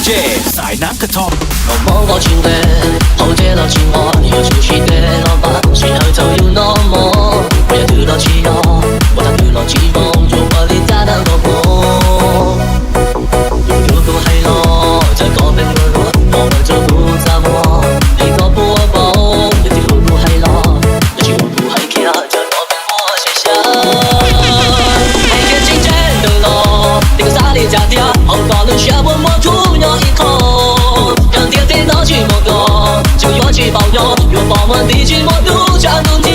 DJ สายน้ำกระท่อม我望我前地，好這落前我，要潮水的浪漫，時候就要那麼，我要跳落自由，我要跳落自夢，做我的單單個夢。如果係我，在嗰邊愛我，我來做負責我，你個波波，一條路係落，一條路係橋，在嗰邊我寫下。每天清晨的路，那個沙砾架掉，好高的下我摸出有一口，讓天天都去摸多，就要去保佑，有保溫地區摸獨家努力。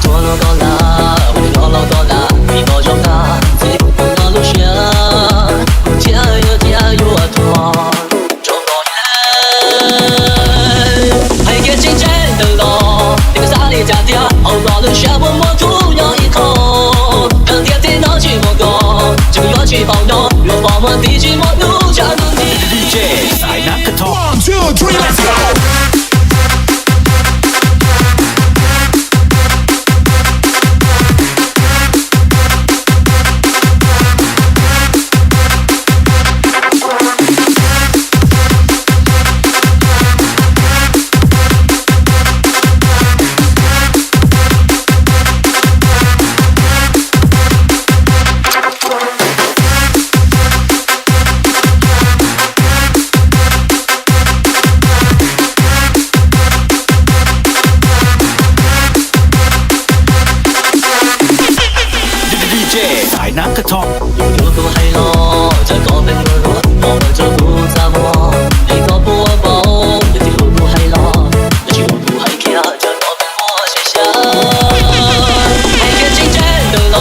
多了多了，我的多了多了，你多重大，在我的路上，加油加油啊拖，中国人，每天清晨的路，那個沙砾架掉，好高的下我摸出有一口，讓天天都去摸多，就要去保佑，有保溫地區摸獨家努力。DJ สายน้ำกระท่อม 1, 2, 3, let's go! DJ สายน้ำกระท่อม如果係我，在嗰邊愛我，我來做負責我，你個波波，一條路係落，一條路係橋，在嗰邊我寫下。每天清晨的路，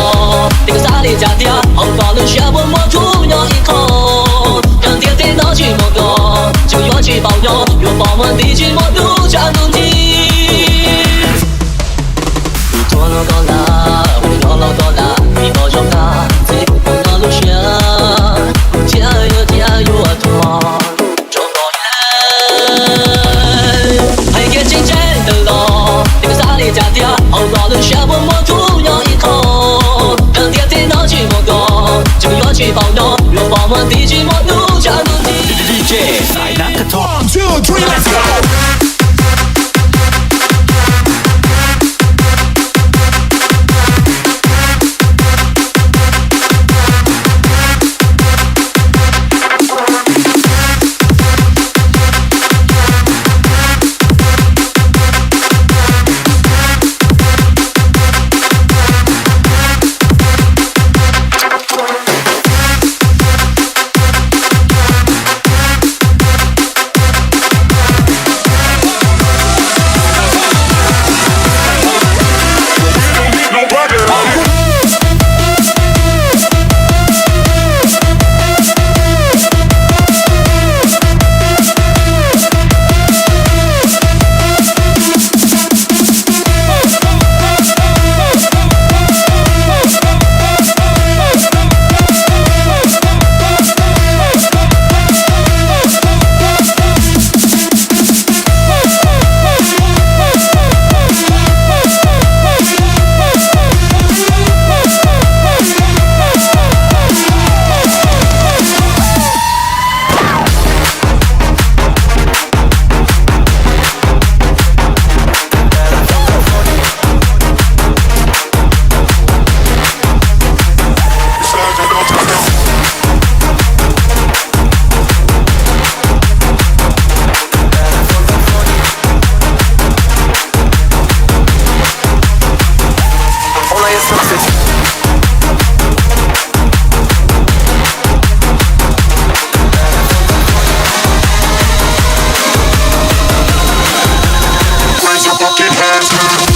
那個沙砾架掉，好高的下我摸出有一口，讓天天都去摸多，就要去保佑，有保溫地區摸獨家努力。多了多了，我的多了多了，你多重大，在我的路上，加油加油啊拖，中國人。每天清晨的路，那個沙砾架掉，好高的下我摸出有一口，讓天天都去摸多，就要去保佑，有保溫地區摸獨家努力。DJ สายน้ำกระท่อม 1, 2, 3, let's go! Raise your fucking hands.